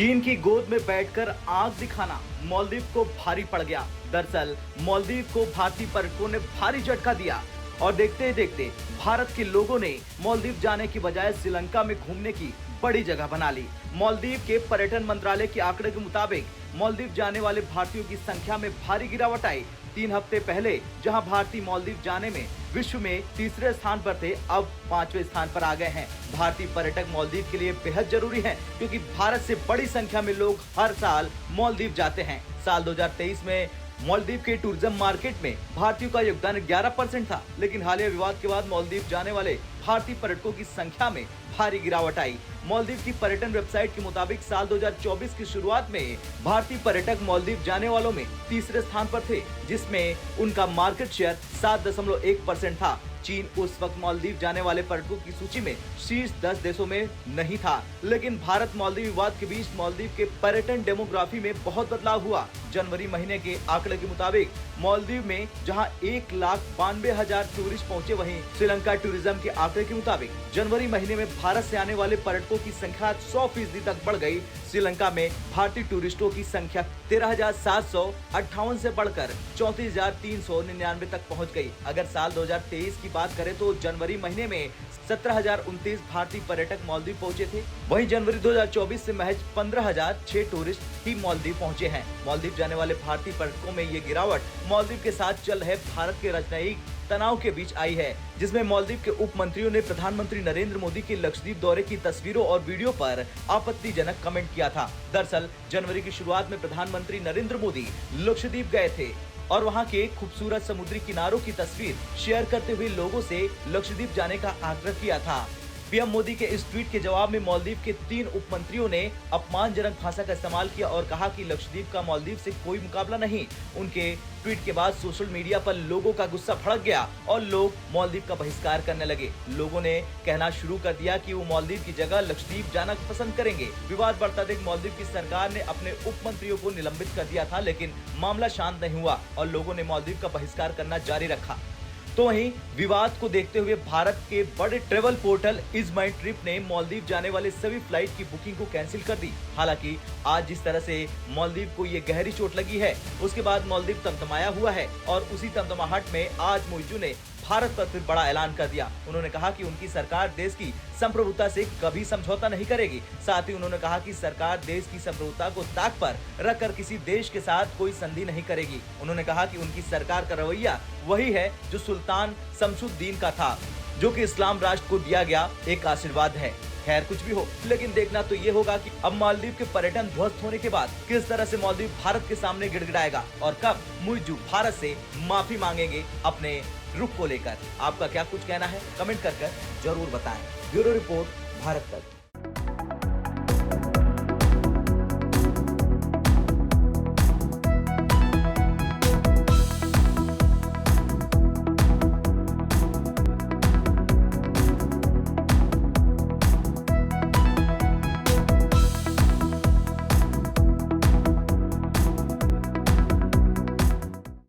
चीन की गोद में बैठकर आंख दिखाना मालदीव को भारी पड़ गया। दरअसल मालदीव को भारतीय पर्यटकों ने भारी झटका दिया और देखते ही देखते भारत के लोगों ने मालदीव जाने की बजाय श्रीलंका में घूमने की बड़ी जगह बना ली। मालदीव के पर्यटन मंत्रालय के आंकड़े के मुताबिक मालदीव जाने वाले भारतीयों की संख्या में भारी गिरावट आई। 3 हफ्ते पहले जहां भारतीय मालदीव जाने में विश्व में तीसरे स्थान पर थे, अब 5वें स्थान पर आ गए हैं। भारतीय पर्यटक मालदीव के लिए बेहद जरूरी है क्योंकि भारत से बड़ी संख्या में लोग हर साल मालदीव जाते हैं। साल 2023 में मालदीव के टूरिज्म मार्केट में भारतीयों का योगदान 11% था, लेकिन हालिया विवाद के बाद मालदीव जाने वाले भारतीय पर्यटकों की संख्या में भारी गिरावट आई। मालदीव की पर्यटन वेबसाइट के मुताबिक साल 2024 की शुरुआत में भारतीय पर्यटक मालदीव जाने वालों में तीसरे स्थान पर थे, जिसमें उनका मार्केट शेयर 7.1% था। चीन उस वक्त मालदीव जाने वाले पर्यटकों की सूची में शीर्ष 10 देशों में नहीं था, लेकिन भारत मालदीव विवाद के बीच मालदीव के पर्यटन डेमोग्राफी में बहुत बदलाव हुआ। जनवरी महीने के आंकड़े के मुताबिक मालदीव में जहां 1,92,000 टूरिस्ट पहुंचे, वहीं श्रीलंका टूरिज्म के आंकड़े के मुताबिक जनवरी महीने में भारत से आने वाले पर्यटकों की संख्या 100% तक बढ़ गई। श्रीलंका में भारतीय टूरिस्टों की संख्या 13,758 से बढ़कर 34,399 तक पहुंच गई। अगर साल 2023 की बात करें तो जनवरी महीने में 17,029 भारतीय पर्यटक मालदीव पहुंचे थे। वहीं जनवरी 2024 से महज 15,006 टूरिस्ट ही मालदीव पहुंचे हैं। मालदीव जाने वाले भारतीय पर्यटकों में ये गिरावट मालदीव के साथ चल रहे भारत के राजनयिक तनाव के बीच आई है, जिसमें मालदीव के उप मंत्रियों ने प्रधानमंत्री नरेंद्र मोदी के लक्षद्वीप दौरे की तस्वीरों और वीडियो पर आपत्तिजनक कमेंट किया था। दरअसल जनवरी की शुरुआत में प्रधानमंत्री नरेंद्र मोदी लक्षद्वीप गए थे और वहां के खूबसूरत समुद्री किनारों की तस्वीर शेयर करते हुए लोगों से लक्षद्वीप जाने का आग्रह किया था। पीएम मोदी के इस ट्वीट के जवाब में मालदीव के 3 उप मंत्रियों ने अपमानजनक भाषा का इस्तेमाल किया और कहा कि लक्षद्वीप का मालदीव से कोई मुकाबला नहीं। उनके ट्वीट के बाद सोशल मीडिया पर लोगों का गुस्सा भड़क गया और लोग मालदीव का बहिष्कार करने लगे। लोगों ने कहना शुरू कर दिया कि वो मालदीव की जगह लक्षद्वीप जाना पसंद करेंगे। विवाद बढ़ता देख मालदीव की सरकार ने अपने उप मंत्रियों को निलंबित कर दिया था, लेकिन मामला शांत नहीं हुआ और लोगों ने मालदीव का बहिष्कार करना जारी रखा। तो वहीं विवाद को देखते हुए भारत के बड़े travel portal is my trip ने मालदीव जाने वाले सभी फ्लाइट की बुकिंग को कैंसिल कर दी। हालांकि आज जिस तरह से मालदीव को ये गहरी चोट लगी है, उसके बाद मालदीव तमतमाया हुआ है और उसी तमतमाहट में आज मोइजू ने भारत पर फिर बड़ा ऐलान कर दिया। उन्होंने कहा कि उनकी सरकार देश की संप्रभुता से कभी समझौता नहीं करेगी। साथ ही उन्होंने कहा कि सरकार देश की संप्रभुता को ताक पर रखकर किसी देश के साथ कोई संधि नहीं करेगी। उन्होंने कहा कि उनकी सरकार का रवैया वही है जो सुल्तान शमसुद्दीन का था, जो कि इस्लाम राष्ट्र को दिया गया एक आशीर्वाद है। खैर कुछ भी हो, लेकिन देखना तो ये होगा कि अब मालदीव के पर्यटन ध्वस्त होने के बाद किस तरह से मालदीव भारत के सामने गिड़गिड़ाएगा और कब मोइजू भारत से माफी मांगेंगे अपने रुख को लेकर। आपका क्या कुछ कहना है, कमेंट कर जरूर बताएं। ब्यूरो रिपोर्ट, भारत तक।